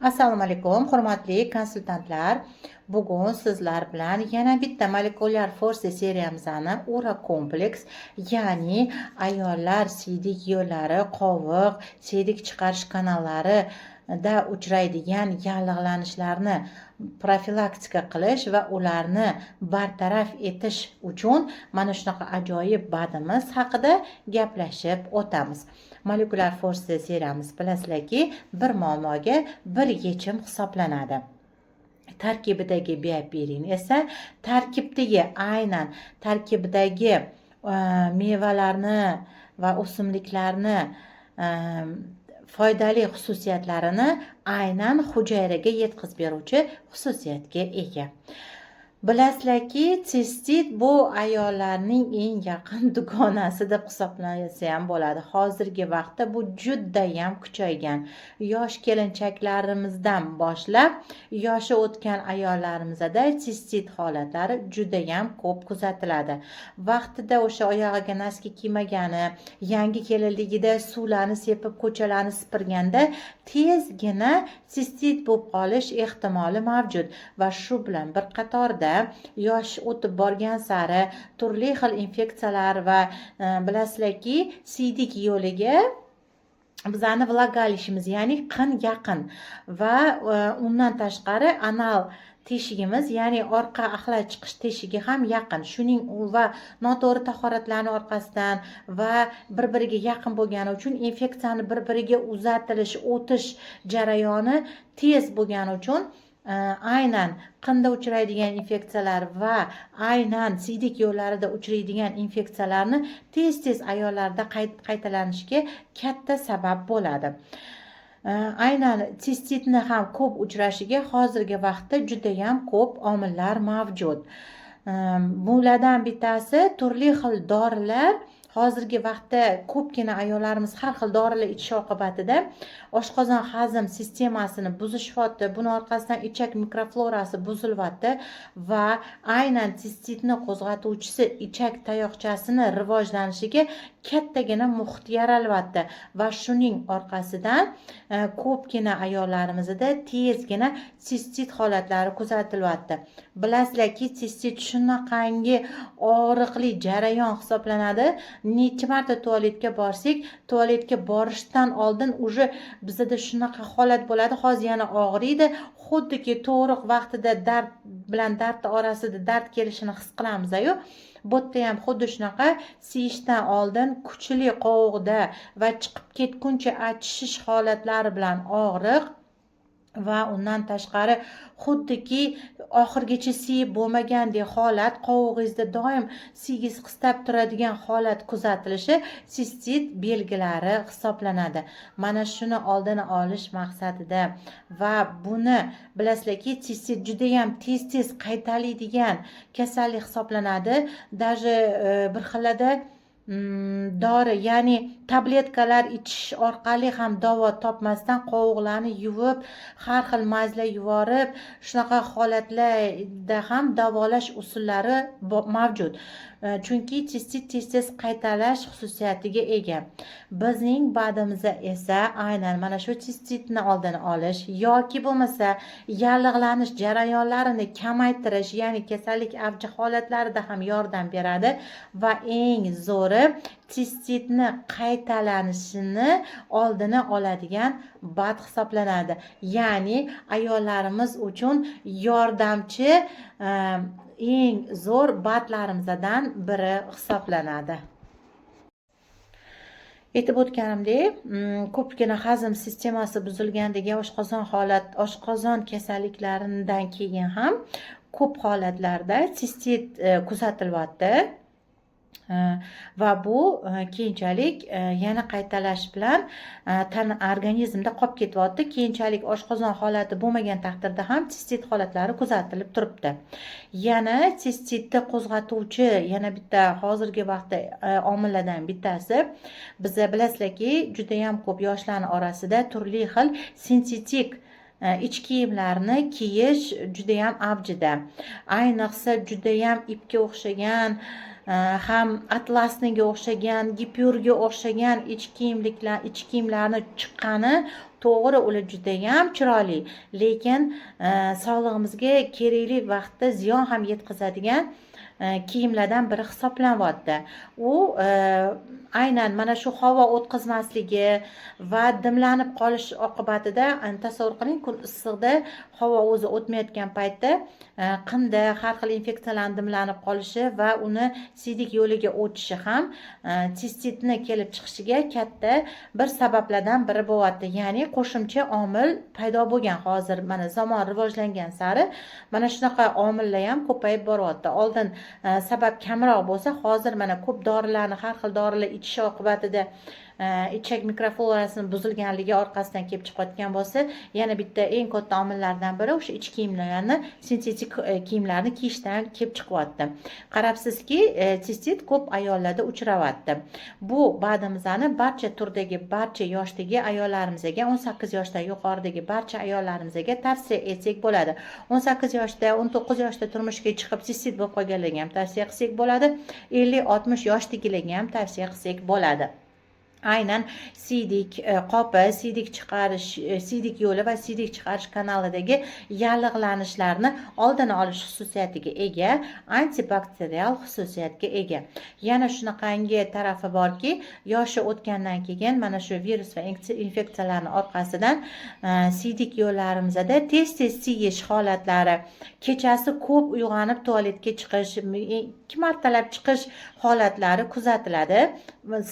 Assalomu alaykum, hurmatli konsultantlar. Bugun sizlar bilan yana bitta Molecular Force seriyamizni ura kompleks, ya'ni ayollar siydik yo'llari, qoviq, siydik chiqarish kanallarida uchraydigan yallig'lanishlarni profilaktika qilish va ularni bartaraf etish uchun mana shunaqa ajoyib badimiz haqida gaplashib o'tamiz. Molecular Force seriyamiz bilasizlarki, bir muammoga bir yechim hisoblanadi. Tarkibidagi bioperin esa aynan tarkibidagi mevalarni va o'simliklarni foydali xususiyatlarini aynan hujayraga yetkazib beruvchi xususiyatga ega. Bilasizlarki, sistit bu ayollarning eng yaqin dugonasi deb hisoblansa ham bo'ladi. Hozirgi vaqtda bu judayam kuchaygan. Yosh kelinchaklarimizdan boshlab yoshi o'tgan ayollarimizda sistit holatlari judayam ko'p kuzatiladi. Vaqtida o'sha oyog'iga naski kiymagani, yangi kelinligida suvlarni sepib, ko'chalarni sipirganda tezgina sistit bo'lib qolish ehtimoli mavjud va shu bilan bir qatorda yosh o'tib borgan sari turli xil infeksiyalar va bilasizlarki, siydik yo'liga bizani vлагалищimiz, ya'ni qin yaqin va undan tashqari anal teshigimiz, ya'ni orqa axlat chiqish teshigi ham yaqin. Shuning va noto'g'ri tahoratlarning orqasidan va bir-biriga yaqin bo'lgani uchun infeksiyani bir-biriga uzatilish, o'tish jarayoni tez bo'lgani uchun aynan qinda uchraydigan infeksiyalar va aynan siydik yo'llarida uchraydigan infeksiyalarni tez ayollarda qaytalanishiga katta sabab bo'ladi. Aynan sistitni ham ko'p uchrashiga hozirgi vaqtda judayam ko'p omillar mavjud. Bulardan bittasi turli xil dorilar. Hozirgi vaqtda ko'pgina ayollarimiz har xil dorilar ichish oqibatida oshqozon hazm sistemasini buzishyapti. Buning orqasidan ichak mikroflorasi buzilyapti va aynan sistitni qo'zg'atuvchisi ichak tayoqchasini rivojlanishiga kattagina muhit yaralyapti va shuning orqasidan ko'pgina ayollarimizda tezgina sistit holatlari kuzatilyapti. Bilasizlarki, sistit shunaqangi og'riqli jarayon hisoblanadi. Necha marta tualetga borsak, tualetga borishdan oldin уже bizda shunaqa holat bo'ladi. Hozir yana og'riydi, xuddiki tug'ruq vaqtida dard bilan dard orasida dard kelishini his qilamiz-ku. Bu yerda ham xuddi shunaqa siyishdan oldin kuchli qovuqda va chiqib ketguncha achishish holatlari bilan og'riq va undan tashqari xuddiki oxirgacha siyib bo'lmagandek holat, qovug'ingizda doim siygiz qistab turadigan holat kuzatilishi sistit belgilari hisoblanadi. Mana shuni oldini olish maqsadida va buni bilasizlarki, sistit judayam tez qaytariladigan kasallik hisoblanadi. Даже bir xilada dori, ya'ni tabletkalar ichish orqali ham davo topmasdan qovuqlarni yuvib, har xil mazla yuvorib, shunaqa holatlarda ham davolash usullari mavjud. Chunki sistit tez qaytalash xususiyatiga ega. Bizning badimizda esa aynan mana shu sistitni oldini olish yoki bo'lmasa yallig'lanish jarayonlarini kamaytirish, ya'ni kasallik avji holatlarida ham yordam beradi va eng zo'ri sistitni qaytalanishini oldini oladigan bad hisoblanadi. Ya'ni ayollarimiz uchun yordamchi eng zo'r badlarimizdan biri hisoblanadi. Aytib o'tganimdek, ko'pgina hazm sistemasi buzilgandagi oshqozon kasalliklaridan keyin ham ko'p holatlarda sistit kuzatilyapti. Va bu keyinchalik yana qaytalash bilan organizmda qolib ketyapti. Keyinchalik oshqozon holati bo'lmagan taqdirda ham sistit holatlari kuzatilib turibdi. Yana sistitni qo'zg'atuvchi yana bitta hozirgi vaqtda omillardan bittasi, biza bilasizlarki, juda ham ko'p yoshlarning orasida turli xil sintetik ich kiyimlarni kiyish juda ham avjida. Ayniqsa juda ham ipga o'xshagan, ham atlasniga o'xshagan, gipyurga o'xshagan ich kiyimlarni chiqqani to'g'ri, ular judayam chiroyli, lekin sog'lig'imizga kerakli vaqtda ziyon ham yetkazadigan kiyimlardan biri hisoblanyapti. U aynan mana shu havo o'tkazmasligi va dimlanib qolish oqibatida tasavvur qiling, kun issiqda havo o'zi o'tmayotgan paytda qinda har xil infeksiyalarni dimlanib qolishi va uni siydik yo'liga o'tishi ham sistitni kelib chiqishiga katta bir sabablardan biri bo'lyapti. Ya'ni qo'shimcha omil paydo bo'lgan. Hozir mana zamon rivojlangan sari mana shunaqa omillar ham ko'payib boryapti. Oldin sabab kamroq bo'lsa, hozir mana ko'p dorilarni, har xil dorilar ichish oqibatida ichak mikroflorasini buzilganligi orqasidan kelib chiqayotgan bo'lsa, yana bitta eng katta omillardan biri o'sha ichki kiyimlarni, sintetik kiyimlarni kiyishdan kelib chiqyapti. Qarabsizki, sistit ko'p ayollarda uchrayapti. Bu badimizani barcha turdagi, barcha yoshdagi ayollarimizga, 18 yoshdan yuqoridagi barcha ayollarimizga tavsiya etsak bo'ladi. 18 yoshda, 19 yoshda turmushga chiqib sistit bo'lib qolganlarga ham tavsiya qilsak bo'ladi. 50-60 yoshdagilarga ham tavsiya qilsak bo'ladi. Aynan siydik qopi, siydik chiqarish, siydik yo'li va siydik chiqarish kanalidagi yallig'lanishlarni oldini olish xususiyatiga ega, antibakterial xususiyatga ega. Yana shunaqangi tarafi borki, yoshi o'tgandan keyin mana shu virus va infeksiyalarning orqasidan siydik yo'llarimizda tez-tez siyish holatlari, kechasi ko'p uyg'onib tualetga chiqish, 2 martalab chiqish holatlari kuzatiladi.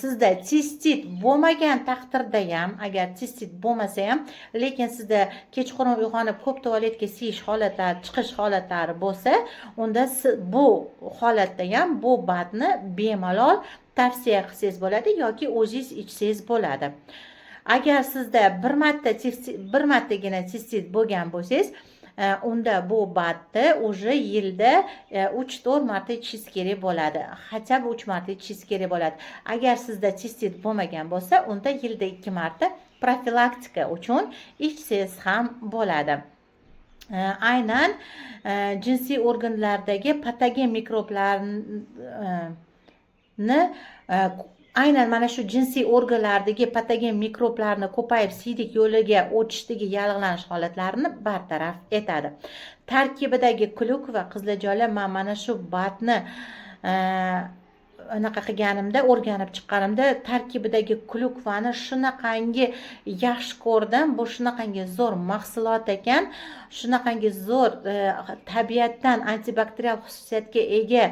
Sizda sistit bo'lmagan taqdirda ham, agar sistit bo'lmasa ham, lekin sizda kechqurun uyg'onib ko'p tualetga siyish holatlari, chiqish holatlari bo'lsa, unda bu holatda ham bu badni bemalol tavsiya qilsangiz bo'ladi yoki o'zingiz ichsangiz bo'ladi. Agar sizda bir martagina sistit bo'lgan bo'lsangiz, unda bu badni уже yilda 3-4 marta ichishingiz kerak bo'ladi. Hatto 3 marta ichishingiz kerak bo'ladi. Agar sizda sistit bo'lmagan bo'lsa, unda yilda 2 marta profilaktika uchun ichsangiz ham bo'ladi. Aynan jinsiy organlardagi patogen mikroblarni aynan mana shu jinsiy organlardagi patogen mikroblarni ko'payib siydik yo'liga o'tishdagi yallig'lanish holatlarini bartaraf etadi. Tarkibidagi kluk va qiziljoylar mana shu badni anaqa qilganimda, o'rganib chiqqanimda tarkibidagi klukvani shunaqangi yaxshi ko'rdim. Bu shunaqangi zo'r mahsulot ekan, shunaqangi zo'r tabiatdan antibakterial xususiyatga ega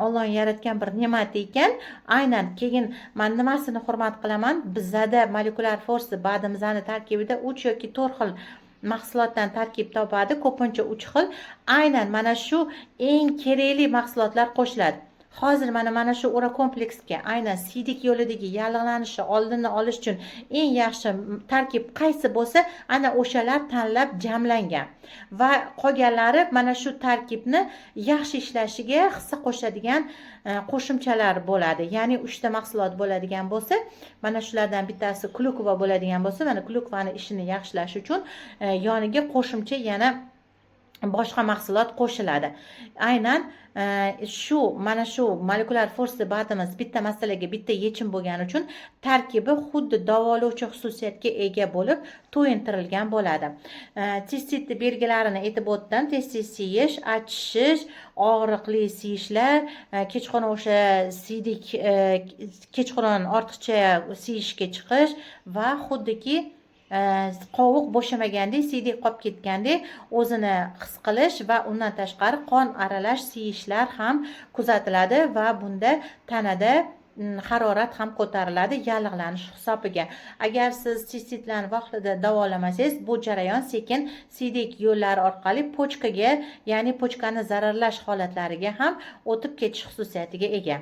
Alloh yaratgan bir ne'mat ekan. Aynan keyin men nimasini hurmat qilaman? Bizda molekulyar force badimizning tarkibida 3 yoki 4 xil mahsulotdan tarkib topadi, ko'pincha 3 xil. Aynan mana shu eng kerakli mahsulotlar qo'shiladi. Hozir mana shu ora kompleksga aynan siydik yo'lidagi yallig'lanishni oldini olish uchun eng yaxshi tarkib qaysi bo'lsa, ana o'shalar tanlab jamlangan va qolganlari mana shu tarkibni yaxshi ishlashiga hissa qo'shadigan qo'shimchalar bo'ladi. Ya'ni 3 ta mahsulot bo'ladigan bo'lsa, mana shulardan bittasi klukva bo'ladigan bo'lsa, mana klukvani ishini yaxshilash uchun yoniga qo'shimcha yana boshqa mahsulot qo'shiladi. Aynan mana shu molekulyar force badimiz bitta masalaga bitta yechim bo'lgani uchun tarkibi xuddi davolovchi xususiyatga ega bo'lib to'yintirilgan bo'ladi. Sistitni belgilarini aytib o'tdim. Tez-tez siyish, achishish, og'riqli siyishlar, kechqurun o'sha siydik kechqurun ortiqcha siyishga chiqish va xuddiki qovuq bo'shamagandek, siydik qolib ketgandek o'zini his qilish va undan tashqari qon aralash siyishlar ham kuzatiladi va bunda tanada harorat ham ko'tariladi yallig'lanish hisobiga. Agar siz sistitlarni vaqtida davolamasangiz, bu jarayon sekin siydik yo'llari orqali pochkaga, ya'ni pochkani zararlash holatlariga ham o'tib ketish xususiyatiga ega.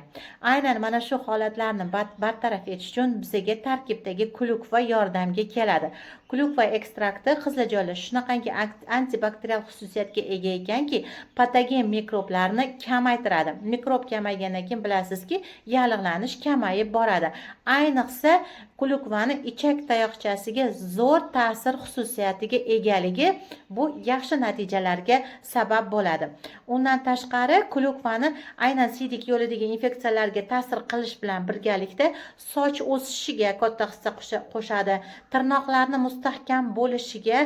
Aynan mana shu holatlarni bartaraf etish uchun bizga tarkibdagi klukva yordamga keladi. Klukva ekstrakti qiziljoylar shunaqangi antibakterial xususiyatga ega ekanki, patogen mikroblarni kamaytiradi. Mikrob kamaygandan keyin bilasizki, yallig'lanish ovqatlanish kamayib boradi. Ayniqsa klukvani ichak tayoqchasiga zo'r ta'sir xususiyatiga egaligi bu yaxshi natijalarga sabab bo'ladi. Undan tashqari klukvani aynan siydik yo'lidagi infeksiyalarga ta'sir qilish bilan birgalikda soch o'sishiga katta hissa qo'shadi. Tirnoqlarni mustahkam bo'lishiga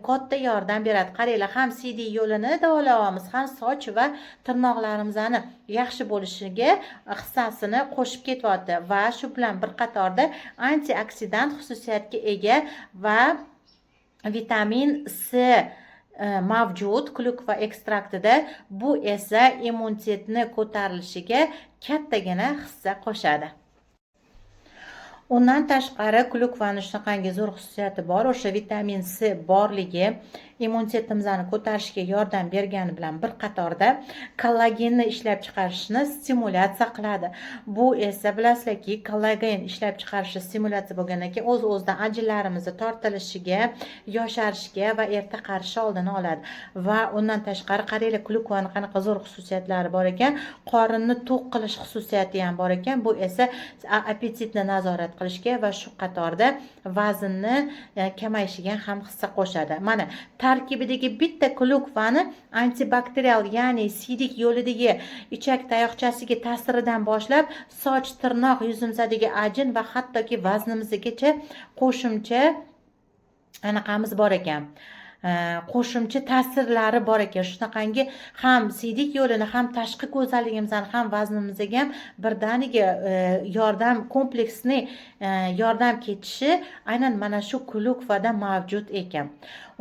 katta yordam beradi. Qaranglar, ham siydik yo'lini davolayapmiz, ham soch va tirnoqlarimizni yaxshi bo'lishiga hissasini qo'shib ketyapti va shu bilan bir qatorda antioksidant xususiyatga ega va vitamin C mavjud klukva ekstraktida. Bu esa immunitetni ko'tarilishiga kattagina hissa qo'shadi. Undan tashqari klukvani shunaqangi zo'r xususiyati bor, o'sha vitamin C borligi immunitetimizni ko'tarishga yordam bergani bilan bir qatorda kollagenni ishlab chiqarishni stimulyatsiya qiladi. Bu esa bilasizlarki, kollagen ishlab chiqarishi stimulyatsiya bo'lgandan keyin o'z-o'zidan ajinlarimizni tortilishiga, yosharishiga va erta qarishi oldini oladi. Va undan tashqari qaranglar, klukvani qanaqa zo'r xususiyatlari bor ekan, qorinni to'q qilish xususiyati ham bor ekan. Bu esa appetitni nazorat qilishga va shu qatorda vaznni kamayishiga ham hissa qo'shadi. Mana tarkibidagi bitta klukvani antibakterial, ya'ni siydik yo'lidagi ichak tayoqchasiga ta'siridan boshlab soch, tirnoq, yuzimizdagi ajin va hattoki vaznimizgacha qo'shimcha anaqamiz bor ekan. Qo'shimcha ta'sirlari bor ekan. Shunaqangi ham siydik yo'lini, ham tashqi go'zalligimizni, ham vaznimizga ham birdaniga yordam, kompleksni yordam ketishi aynan mana shu klukvada mavjud ekan.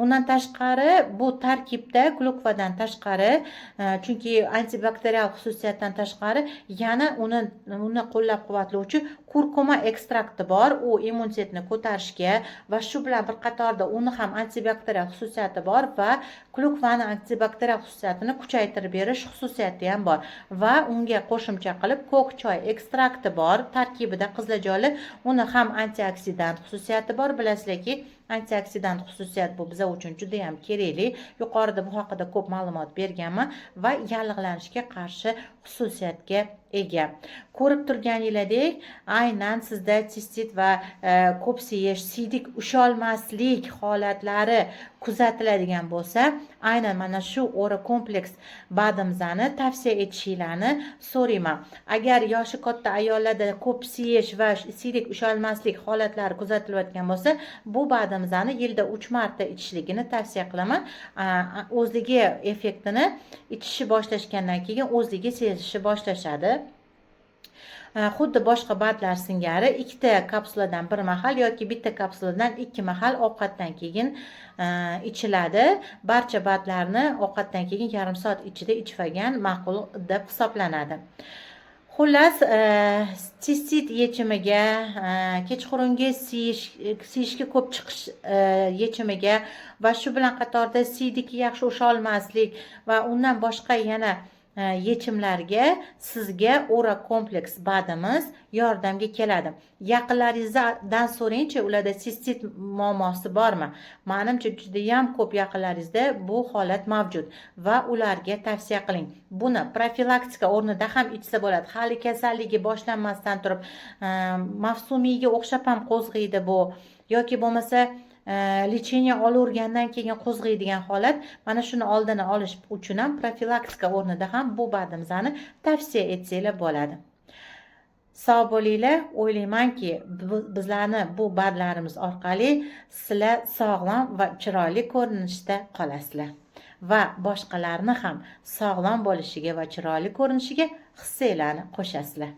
Undan tashqari bu tarkibda klukvadan tashqari, chunki antibakterial xususiyatdan tashqari yana uni qo'llab-quvvatlovchi kurkuma ekstrakti bor. U immunitetni ko'tarishga va shu bilan bir qatorda uni ham antibakterial xususiyati bor va klukvani antibakterial xususiyatini kuchaytirib berish xususiyati ham bor va unga qo'shimcha qilib ko'k choy ekstrakti bor tarkibida, qizilajoli. Uni ham antioksidant xususiyati bor. Bilasizlarki, antioksidant xususiyat bu bizlar uchun juda ham kerakli. Yuqorida bu haqida ko'p ma'lumot berganman va yallig'lanishga qarshi xususiyatga ega. Ko'rib turganingizdek, aynan sizda sistit va ko'p yeyish, siydik usholmaslik holatlari kuzatiladigan bo'lsa, aynan mana shu Ora kompleks badimizni tavsiya etishinglarni so'rayman. Agar yoshi katta ayollarda ko'p yeyish va siydik usholmaslik holatlari kuzatilayotgan bo'lsa, bu badimizni yilda 3 marta ichishligini tavsiya qilaman. O'zligi effektini ichishi boshlashgandan keyin o'zligi sezishi boshlashadi. Xuddi boshqa badlar singari ikkita kapsuladan bir mahal yoki bitta kapsuladan 2 mahal ovqatdan keyin ichiladi. Barcha badlarni ovqatdan keyin yarim soat ichida ichib olgan ma'qul deb hisoblanadi. Xullas, sistit yechimiga, kechqurungi siyishga ko'p chiqish yechimiga va shu bilan qatorda siydikka yaxshi usholmaslik va undan boshqa yana yechimlarga sizga Ora kompleks badimiz yordamga keladi. Yaqinlaringizdan so'rangchi, ularda sistit muammosi bormi? Menimcha juda ham ko'p yaqinlaringizda bu holat mavjud va ularga tavsiya qiling. Buni profilaktika o'rnida ham ichsa bo'ladi. Hali kasalligi boshlanmasdan turib, mavsumiyga o'xshab ham qo'zg'aydi bu yoki bo'lmasa lecheniya olavergandan keyin qo'zg'aydigan holat. Mana shuni oldini olish uchun ham profilaktika o'rnida ham bu badimizni tavsiya etsanglar bo'ladi. Sog' bo'linglar. O'ylaymanki, bizlarni bu badlarimiz orqali sizlar sog'lom va chiroyli ko'rinishda qolasizlar va boshqalarni ham sog'lom bo'lishiga va chiroyli ko'rinishiga hissanglarni qo'shasizlar.